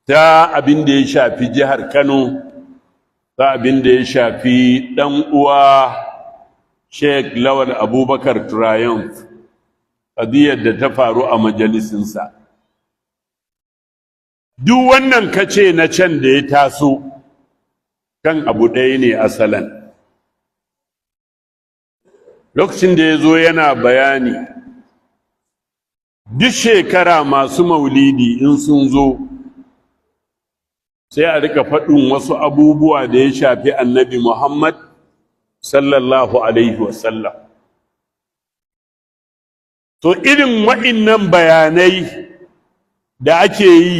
ta abin da ya shafi jihar Kano, ta abin da ya shafi ɗan uwa Sheikh Lawal Abubakar Triumph, ƙadiyar da ta faru a majalisinsa. Duk wannan kace na can da ya taso kan abu ɗaya ne asalan. Lokacin da ya zo yana bayani, duk shekara masu maulidi in sun zo, sai a rika faɗin wasu abubuwa da ya shafi annabi Muhammad sallallahu alaihi wasallam. To irin wa'innan bayanai da ake yi,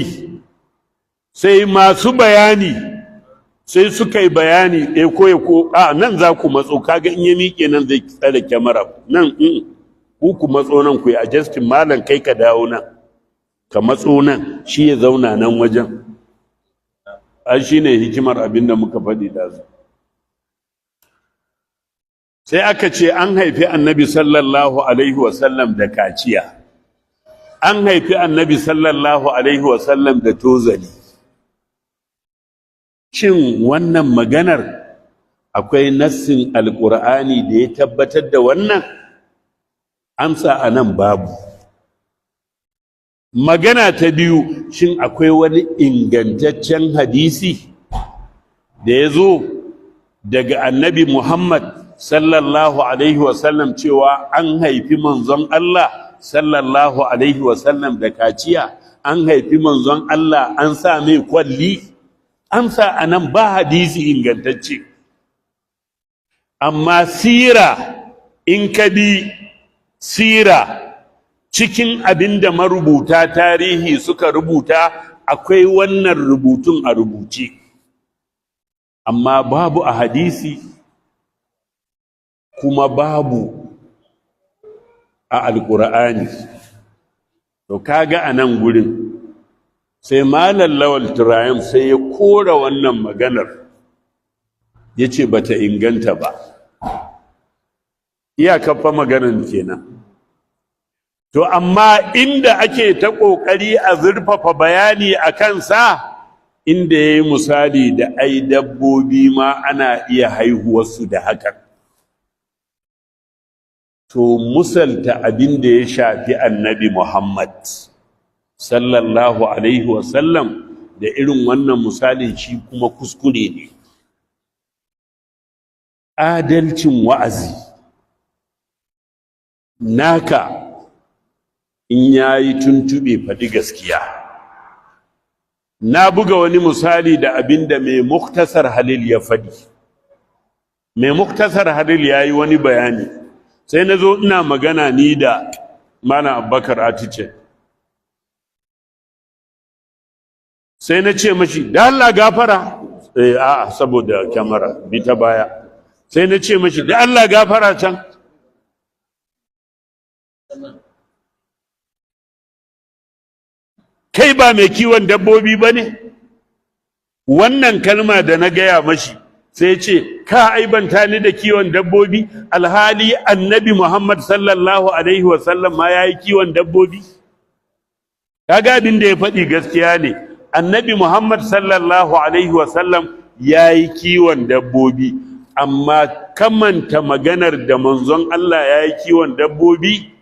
sai masu bayani sai suka yi bayani ɗaya ko nan za ku matso, kaga in ya miƙe nan zai tsare kyamara nan ku matso nan ku yi adjustin, malam kai ka dawo nan ka matso nan, shi ya zauna nan wajen. An shi ne hikimar abin da muka faɗi da su. Sai aka ce an haifi annabi sallallahu alaihi wasallam da kaciya, an haifi annabi sallallahu alaihi wasallam da tozali. Shin wannan maganar akwai nassin alƙur'ani da ya tabbatar da wannan? Amsa a nan babu. Magana ta biyu, shin akwai wani ingantaccen hadisi da ya zo daga annabi Muhammad sallallahu alaihi wasallam cewa an haifi manzon Allah sallallahu alaihi wasallam da kaciya, an haifi manzon Allah an sa mai kwalli? Amsa a nan ba hadisi ingantacce. Amma sira, in ka bi sira cikin abin da marubuta tarihi suka rubuta, akwai wannan rubutun a rubuce, amma babu a hadisi, kuma babu a alƙur'ani. To kaga a nan gurin sai Malam Lawal Triumph sai ya kora wannan maganar, ya ce ba ta inganta ba. Iyakar fa maganar kenan. To amma inda ake ta ƙoƙari a zurfafa bayani a kansa, inda ya yi misali da ai dabbobi ma ana iya haihuwarsu da hakan. To musalta abin da ya shafi annabi Muhammad sallallahu alaihi wasallam da irin wannan misalin shi kuma kuskure ne. Adalcin wa'azi naka in yayi tuntube faɗi gaskiya. Na buga wani misali da abinda mai Muktasar Halil ya faɗi. Mai Muktasar Halil yayi wani bayani, sai na zo ina magana ni da Malam Abubakar Atice, sai na ce mashi da Allah gafara, a'a saboda kyamara bi ta baya, sai na ce mashi da Allah gafara can. Kai ba mai kiwon dabbobi ba ne? Wannan kalma da na gaya mashi sai ce ka aibanta ni da kiwon dabbobi, alhali annabi Muhammad sallallahu alaihi wasallam ma ya yi kiwon dabbobi. Kaga abin da ya faɗi gaskiya ne, annabi Muhammad sallallahu alaihi wasallam ya yi kiwon dabbobi, amma kamanta maganar da manzon Allah ya yi kiwon dabbobi,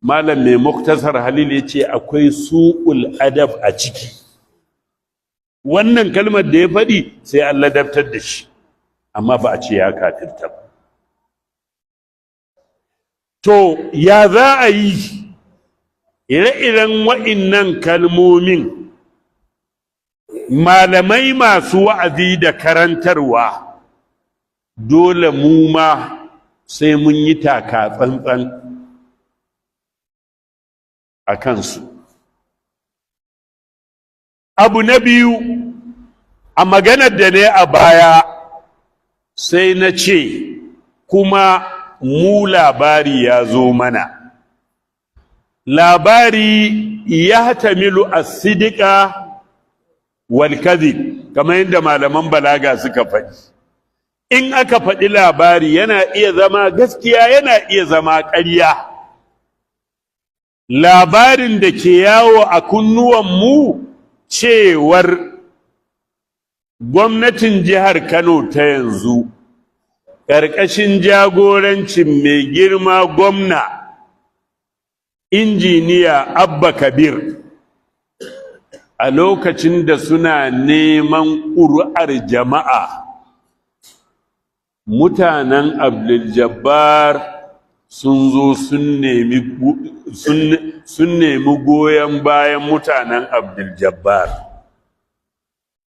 Malam mai Muktasar Halil ya ce akwai su'ul adab a ciki. Wannan kalmar da ya faɗi sai Allah ladabtar da shi, amma ba a ce ya kafirta ba. To ya za a yi ire-iren wa'innan kalmomin malamai masu wa'azi da karantarwa dole mu ma sai mun yi taka tsantsan a kansu. Abu na biyu, a maganar da ne a baya sai na ce kuma mu labari ya zo mana. Labari ya tamilu as-sidqa wal kadhib, kamar yadda malaman balaga suka faɗi. In aka faɗi labari yana iya zama gaskiya, yana iya zama ƙarya. Labarin da ke yawo a kunnuwanmu cewar gwamnatin jihar Kano ta yanzu ƙarƙashin jagorancin mai girma gwamna injiniya Abba Kabir a lokacin da suna neman ƙuri'ar jama'a, mutanen Abdul Jabbar sun zo sun nemi goyon bayan mutanen Abdul Jabbar.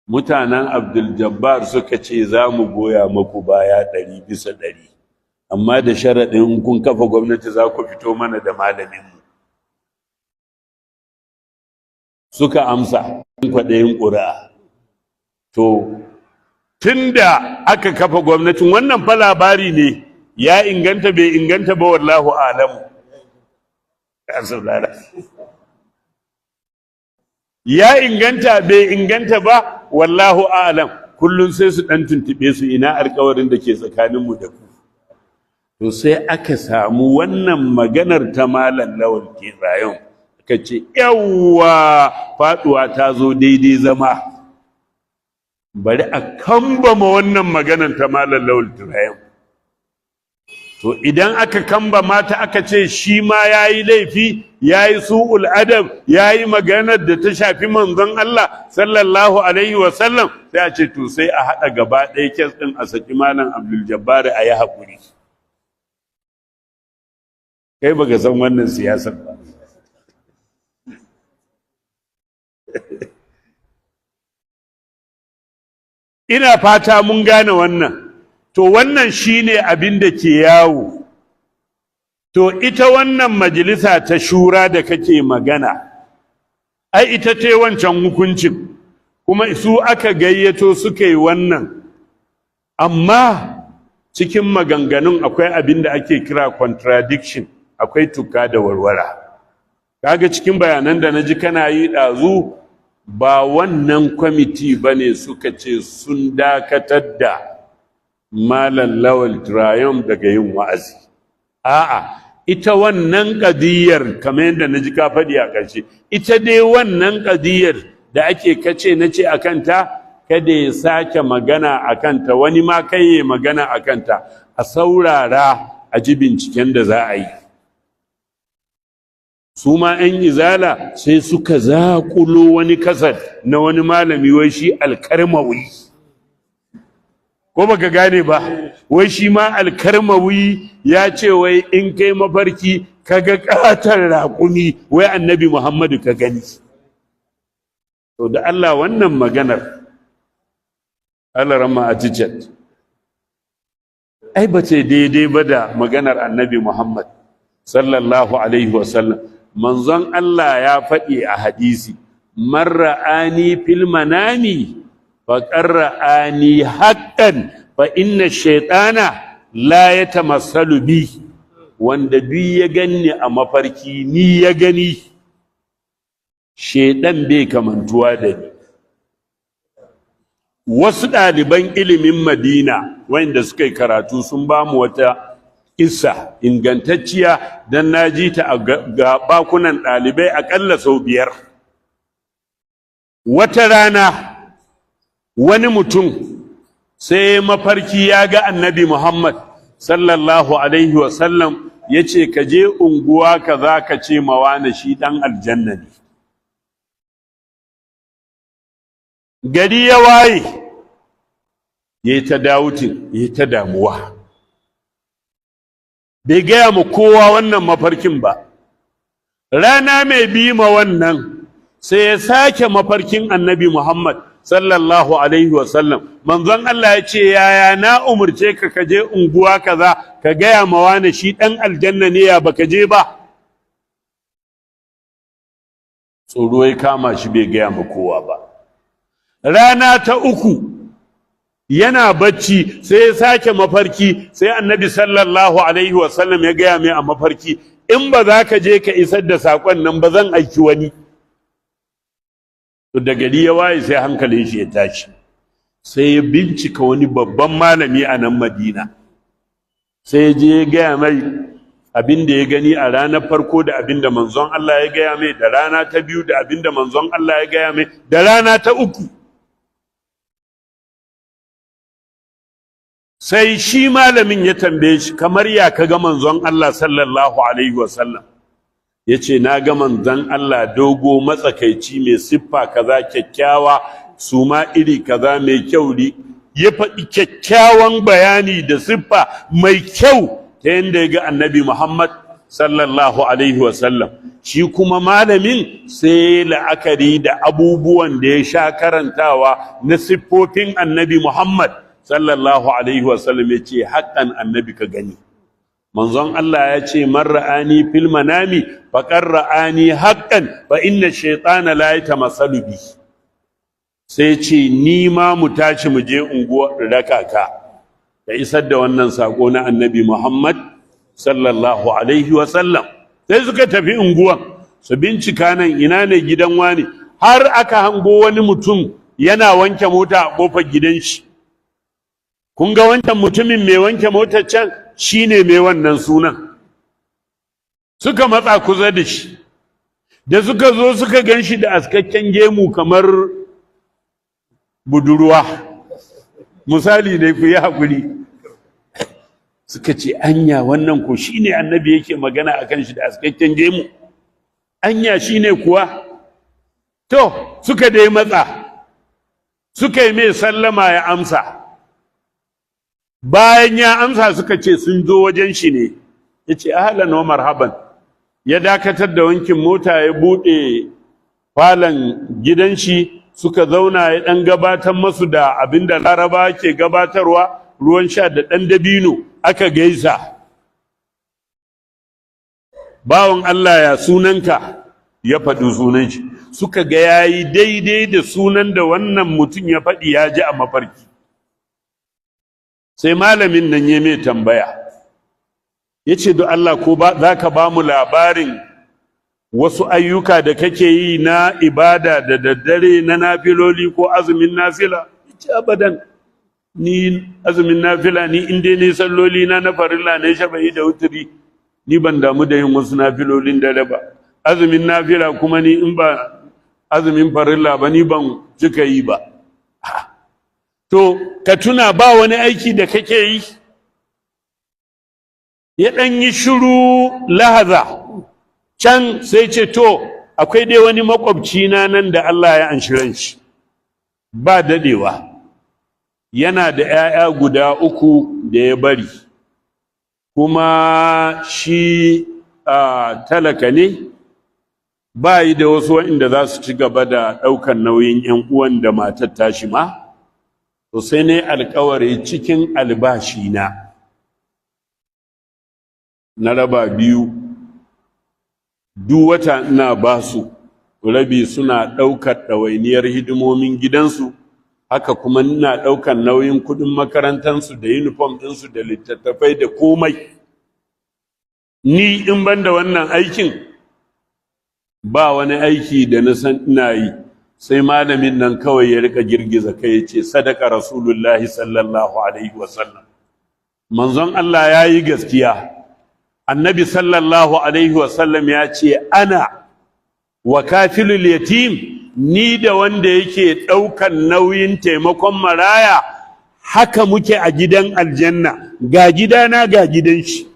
Mutanen Abdul Jabbar suka ce za mu goya maku baya 100%, amma da sharaɗin kun kafa gwamnati za ku fito mana da malaminmu. Suka amsa kwaɗayin ƙuri'a. To, tun da aka kafa gwamnatin, wannan fa labari ne, ya inganta bai inganta ba, wallahu alamu. Ya inganta bai inganta ba, wallahu alam. Kullum sai su ɗan tuntuɓe su, ina alƙawarin da ke tsakaninmu da ku. To sai aka samu wannan maganar ta Malam Lawal Tirayon, aka ce yawwa faɗuwa ta zo daidai zama, bari a kambama wannan maganar ta Malam Lawal Tirayon. To idan aka kamba mata aka ce shi ma ya yi laifi, ya yi su'ul adab, ya yi maganar da ta shafi manzon Allah sallallahu alaihi wasallam, sai a ce to sai a haɗa gaba ɗaya kes ɗin a saki Malam Abdul Jabbar a yi haƙuri. Kai baka san wannan siyasar ba. Ina fata mun gane wannan. To wannan shine abin da ke yawo. To ita wannan majalisa ta shura da kake magana, ai ita ce wancan hukuncin, kuma su aka gayyato suka yi wannan. Amma cikin maganganun akwai abin da ake kira contradiction, akwai tuka da warwara. Kaga cikin bayanan da na ji kana yi ɗazu, ba wannan kwamiti ba ne suka ce sun dakatar da Malam Lawal Tirayon daga yin wa'azi. A'a, ita wannan ƙadiyar, kamar yadda na ji ka faɗi a ƙarshe, ita dai wannan ƙadiyar da ake kace na ce a kanta, kada ya sake magana a kanta, wani ma kai ya magana a kanta, a saurara a ji binciken da za a yi. Su ma 'yan izala sai suka zaƙulo wani kasar na wani malami, wai shi Alkarmawi. Ko baka gane ba, wai shi ma Alkarmawi ya ce wai in kai mafarki kaga ƙatar raƙumi, wai Annabi Muhammadu ka gani. To da Allah wannan maganar, Allah rama a tijet, ai ba ce daidai ba da maganar Annabi Muhammad sallallahu alaihi wasallam. Manzon Allah ya faɗi a hadisi, man ra'ani fil manami faqad ra'ani haqqan fa inna shaytana la yatamassalu bi. Wanda duk ya ganni a mafarki ni ya gani, shaydan bai kamantuwa da ni. Wasu ɗaliban ilimin Madina wanda suka yi karatu sun ba mu wata isa ingantacciya don na ji ta ga bakunan ɗalibai aƙalla sau 5. Wata rana wani mutum sai mafarki ya ga Annabi Muhammad sallallahu alaihi wasallam, ya ce ka je unguwa ka za ka ce mawana shi ɗan aljanna ne. Gari ya waye, ya yi ta dawutin, ya yi ta damuwa, bai gaya mu kowa wannan mafarkin ba. Rana mai bi ma wannan sai ya sake mafarkin Annabi Muhammad sallallahu alaihi wasallam. Manzon Allah ya ce, yaya na umurce ka ka je unguwa kaza ka gaya ma wani shi ɗan aljanna ne, ya baka je ba? Tsoro ya kama shi, bai gaya ma kowa ba. Rana ta uku yana bacci sai ya sake mafarki, sai Annabi sallallahu alaihi wasallam ya gaya mai a mafarki, in ba za ka je ka isar da saƙon nan ba, zan aiki wani. To da gari ya waye sai hankalin shi ya tashi, sai ya bincika wani babban malami a nan Madina, sai ya je ya gaya mai abin da ya gani a ranar farko da abin da manzon Allah ya gaya mai, da rana ta biyu da abin da manzon Allah ya gaya mai, da rana ta uku. Sai shi malamin ya tambaye shi, kamar ya ka ga manzon Allah sallallahu alaihi wasallam? Ya ce, na ga manzon Allah dogo matsakaici mai siffa kaza kyakkyawa, su ma iri kaza mai kyau. Ya faɗi kyakkyawan bayani da siffa mai kyau ta yadda ya ga annabi Muhammad sallallahu alaihi wasallam. Shi kuma malamin sai la'akari da abubuwan da ya sha karantawa na siffofin annabi Muhammad sallallahu alaihi wasallam, ya ce haƙƙan annabi ka gani. Manzon Allah ya ce, man ra'ani fil manami faqad ra'ani haqqan fa inna shaytana la yatamassalu bi. Sai ce, ni ma mu tashi mu je unguwar rakaka ka isar da wannan sako na annabi Muhammad sallallahu alaihi wasallam. Sai suka tafi unguwan su bincika nan ina ne gidan wani, har aka hango wani mutum yana wanke mota a kofar gidan shi. Kun ga wancan mutumin mai wanke motar can shine mai wannan sunan. Suka matsa kusa da shi, da suka zo suka gan shi da askakken gemu kamar budurwa, misali ne, ku yi haƙuri. Suka ce, anya wannan ko shine annabi yake magana a kan shi da askakken gemu? Anya shine kuwa? To suka dai matsa, suka yi mai sallama ya amsa. Bayan ya amsa suka ce sun zo wajen shi ne. Ya ce, ahlan wa marhaban. Ya dakatar da wankin mota, ya buɗe falon gidan shi, suka zauna, ya ɗan gabatar masu da abin da Laraba ke gabatarwa, ruwan sha da ɗan dabino, aka gaisa. Bawan Allah, ya sunanka? Ya faɗi sunan shi. Suka ga yayi daidai da sunan da wannan mutum ya faɗi ya ji a mafarki. Sai malamin nan ya mai tambaya, ya ce, do Allah, ko za ka ba mu labarin wasu ayyuka da kake yi na ibada da daddare na nafiloli ko azumin nafila? Ya ce, abadan, ni azumin nafila, ni inda ne salloli na farilla ne shafa'i da wuturi, ni ban damu da yin wasu nafilolin dare ba. Azumin nafila kuma ni in ba azumin farilla ba, ni ban cika yi ba. To, ka tuna ba wani aiki da kake yi? Ya ɗan yi shiru lahaza, can sai ce, to, akwai dai wani makwabci na nan da Allah ya anshi ran shi, ba daɗewa, yana da ‘ya'ya guda 3 da ya bari, kuma shi talaka ne, ba yi da wasu waɗanda za su ci gaba da ɗaukar nauyin ‘yan uwan da matar tashi ma. To sai ne alkawari cikin albashi na raba 2, duk wata ina ba su rabi, suna ɗaukar ɗawainiyar hidimomin gidansu, haka kuma ina ɗaukar nauyin kuɗin makarantansu da uniform ɗinsu da littattafai da komai. Ni in ban da wannan aikin ba wani aiki da na san ina yi. Sai malamin nan kawai ya rika girgiza kai, ya ce, sadaka rasulullahi sallallahu alaihi wasallam. Manzon Allah ya yi gaskiya. Annabi sallallahu alaihi wasallam ya ce, ana wa kafilul yatim, ni da wanda yake ɗaukan nauyin taimakon maraya, haka muke a gidan aljanna, ga gidana ga gidan shi.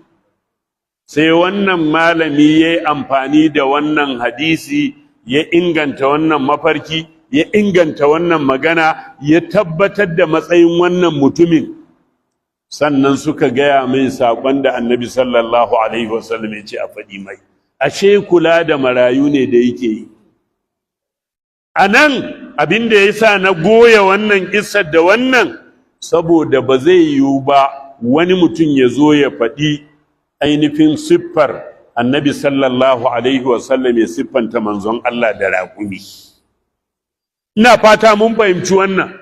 Sai wannan malami ya yi amfani da wannan hadisi, ya inganta wannan mafarki, ya inganta wannan magana, ya tabbatar da matsayin wannan mutumin. Sannan suka gaya mai saƙon da annabi sallallahu alaihi wasallam ya ce a faɗi mai. Ashe kula da marayu ne da yake yi. A nan abin da ya sa na goya wannan ƙissar da wannan, saboda ba zai yiwu ba wani mutum ya zo ya faɗi ainihin siffar annabi sallallahu alaihi wasallam ya siffanta manzon Allah da raƙumi. Ina fata mun fahimci wannan.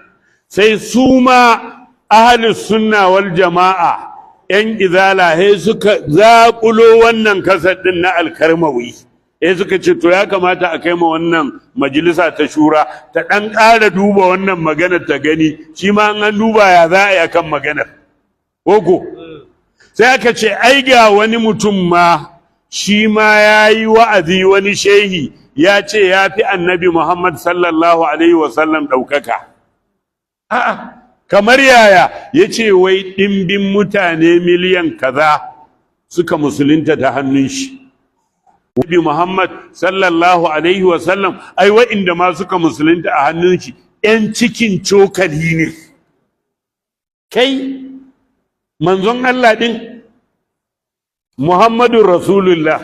Sai su ma ahlus sunna wal jama'a ‘yan izala he suka zaƙulo wannan kasar ɗin na alkarmawi, suka ce to ya kamata a kai ma wannan majalisa ta shura ta ɗan ƙara duba wannan maganar ta gani, shi ma an duba ya za a yi akan maganar. Koko sai aka ce ai ga wani mutum ma shi ma ya yi wa'azi, wani shehi ya ce ya fi annabi Muhammad sallallahu alaihi wasallam ɗaukaka. A'a, kamar yaya? Ya ce wai ɗimbin mutane miliyan kaza suka musulunta ta hannun shi. Nabi Muhammad sallallahu alaihi wasallam ai wa'inda ma suka musulunta a hannun shi ‘yan cikin cokali ne. Kai, manzon Allah ɗin Muhammadun Rasulullah.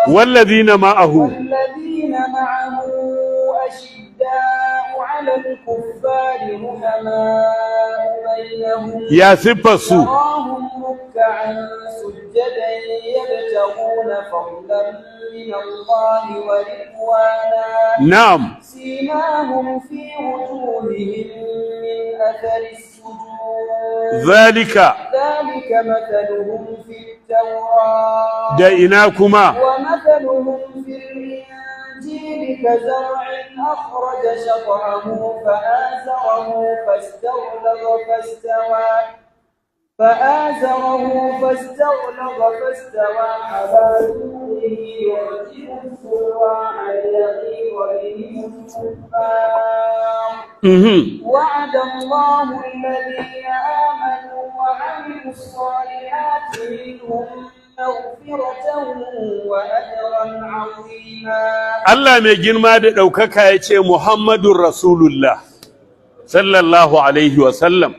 Wallazina ma'ahu. على الكفار رحماء بينهم يا سبسو تراهم ركعا سجدا يبتغون فضلا من الله ورضوانا نعم سيماهم في وجوههم من أثر السجود ذلك مثلهم في التوراة ديناكما ومثلهم في الإنجيل كزرع أخرج شطأه فاستغلظ فاستوى على سوقه يعجب الزراع ليغيظ بهم الكفار وعد الله الذين آمنوا وعملوا الصالحات منهم Allah mai girma da ɗaukaka ya ce Muhammadun Rasulullah sallallahu alaihi wasallam,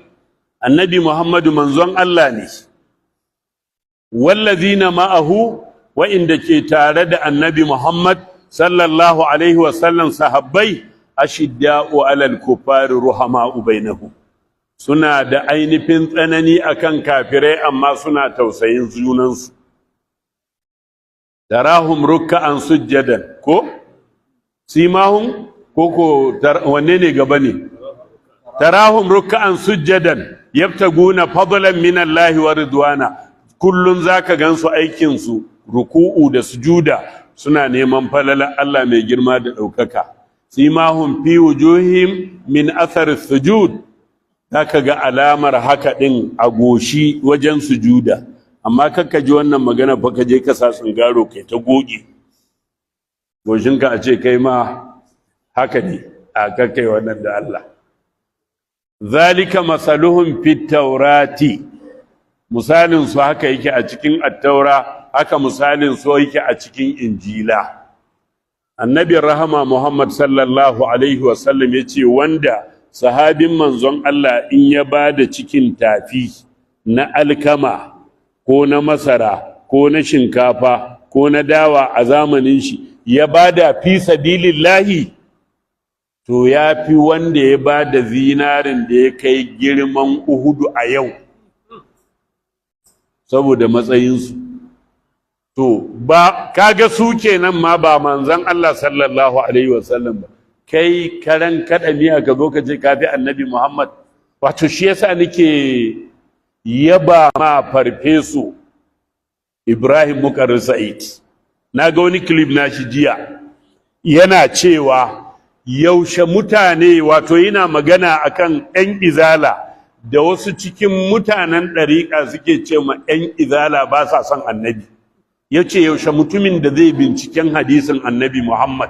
annabi Muhammadu manzon Allah ne, wallazina ma'ahu wa'inda ke tare da annabi Muhammad sallallahu alaihi wasallam sahabbai ashidda'u alal kufari ruhama'u bainahum, suna da ainihin tsanani akan kafirai amma suna tausayin junansu. Tarahum ruk'an sujjadan ko simahum ko wanne ne gaba ne? Tarahum ruk'an sujjadan yabtaguna fadlan min Allah wa ridwana, kullun zaka gansu aikin su ruku'u da sujuda suna neman falala Allah mai girma da daukaka. Simahum fi wujuhim min athar sujud, zaka ga alamar haka din a goshi wajen sujuda. Amma kakka ji wannan magana fa ka je ka sa tsingaro kai ta goge goshinka a ce kai ma haka ne, a kakkai wannan da Allah. Zalika masaluhum fit taurati, misalin su haka yake a cikin at-taura, haka misalin su yake a cikin injila. Annabi rahama Muhammad sallallahu alaihi wasallam yace wanda sahabin manzon Allah in ya bada cikin tafi na alkama ko na masara ko na shinkafa ko na dawa a zamanin shi ya bada fi sabilillahi, to ya fi wanda ya bada zinarin da ya kai girman Uhudu a yau saboda matsayinsu. To ba kaga su kenan ma ba manzon Allah sallallahu alaihi wasallam ba, kai karan kadami ka zo ka je kafi annabi Muhammad. Wato shi yasa nake yaba ma farfeso Ibrahim Mukarrir Sa'id. Na ga wani clip na shi jiya yana cewa yaushe mutane, wato yana magana akan 'yan izala da wasu cikin mutanen ɗariƙa suke ce ma 'yan izala ba sa son annabi. Ya ce yaushe mutumin da zai binciken hadisin annabi Muhammad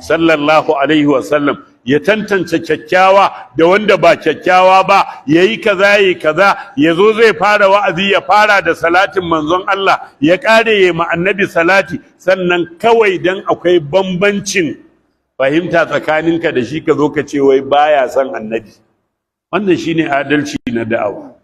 sallallahu alaihi wasallam ya tantance kyakkyawa da wanda ba kyakkyawa ba, yayi kaza yayi kaza, yazo zai fara wa'azi ya fara da salatin manzon Allah ya kare yayi ma annabi salati, sannan kawai dan akwai bambancin fahimta tsakaninka da shi ka zo ka ce wai baya son annabi. Wannan shine adalci na da'awa.